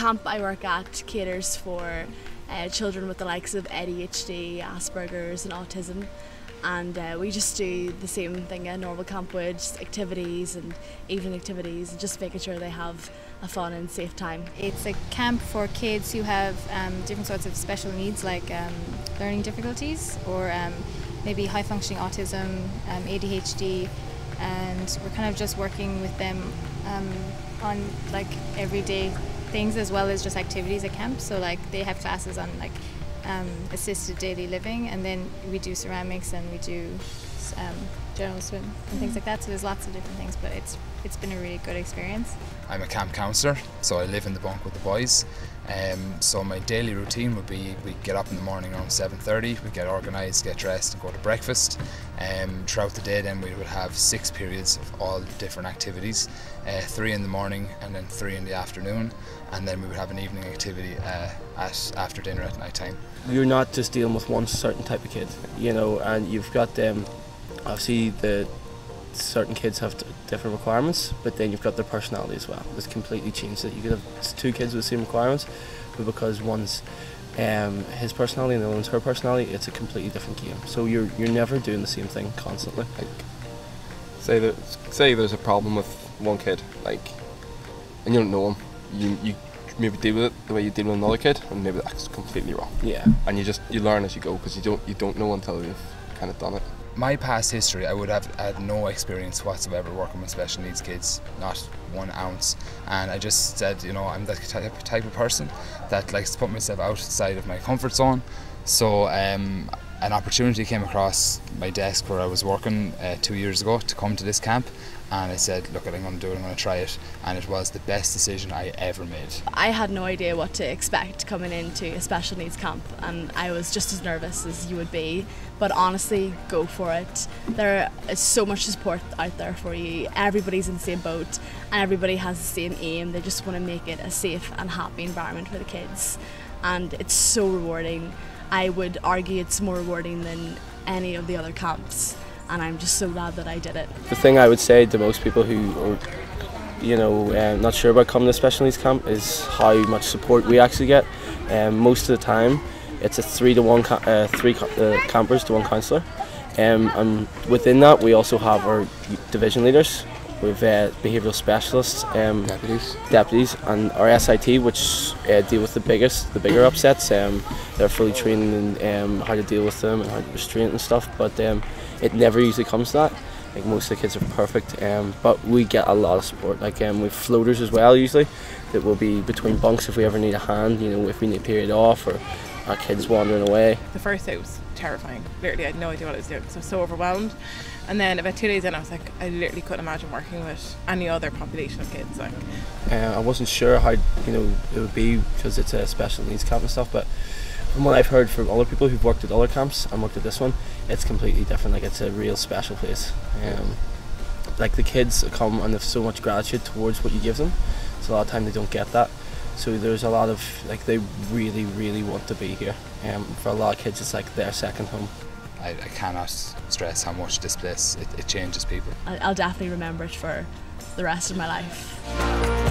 camp I work at caters for children with the likes of ADHD, Asperger's and autism, and we just do the same thing a normal camp would, just activities and evening activities, and just making sure they have a fun and safe time. It's a camp for kids who have different sorts of special needs, like learning difficulties or maybe high functioning autism, ADHD, and we're kind of just working with them on like everyday things as well as just activities at camp. So like they have classes on like assisted daily living, and then we do ceramics and we do general swim and things like that. So there's lots of different things, but it's been a really good experience. I'm a camp counsellor, so I live in the bunk with the boys. So my daily routine would be we get up in the morning around 7:30, we get organised, get dressed and go to breakfast. Throughout the day then we would have 6 periods of all different activities, 3 in the morning and then 3 in the afternoon, and then we would have an evening activity after dinner at night time. You're not just dealing with one certain type of kid, you know, and you've got obviously the certain kids have different requirements, but then you've got their personality as well. It's completely changed it. You could have 2 kids with the same requirements, but because one's his personality and the other one's her personality, it's a completely different game. So you're never doing the same thing constantly. Like, say there's a problem with one kid, like, and you don't know him, you maybe deal with it the way you deal with another kid, and maybe that's completely wrong. Yeah. And you learn as you go, because you don't know until you've kind of done it. My past history, I would have had no experience whatsoever working with special needs kids, not 1 ounce, and I just said, you know, I'm the type of person that likes to put myself outside of my comfort zone. So an opportunity came across my desk where I was working 2 years ago to come to this camp, and I said, look, I'm going to do it, I'm going to try it, and it was the best decision I ever made. I had no idea what to expect coming into a special needs camp, and I was just as nervous as you would be, but honestly, go for it. There is so much support out there for you. Everybody's in the same boat and everybody has the same aim. They just want to make it a safe and happy environment for the kids, and it's so rewarding. I would argue it's more rewarding than any of the other camps, and I'm just so glad that I did it. The thing I would say to most people who are, you know, not sure about coming to special needs camp is how much support we actually get. Most of the time it's a 3-to-1 campers to 1 counsellor, and within that we also have our division leaders. We've behavioural specialists, deputies, and our SIT, which deal with the bigger upsets. They're fully trained in how to deal with them and how to restrain and stuff. But it never usually comes to that. Like, most of the kids are perfect, but we get a lot of support. Like, we've floaters as well usually that will be between bunks if we ever need a hand. You know, if we need a period off or our kids wandering away. The first day was terrifying. Literally, I had no idea what I was doing, so I was so overwhelmed. And then about 2 days in, I was like, I literally couldn't imagine working with any other population of kids. Like, I wasn't sure how, you know, it would be because it's a special needs camp and stuff, but from what I've heard from other people who've worked at other camps and worked at this one, it's completely different. Like, it's a real special place. Like, the kids come and they have so much gratitude towards what you give them, so a lot of time they don't get that. So there's a lot of, like, they really want to be here. For a lot of kids, it's like their second home. I cannot stress how much this place, it changes people. I'll definitely remember it for the rest of my life.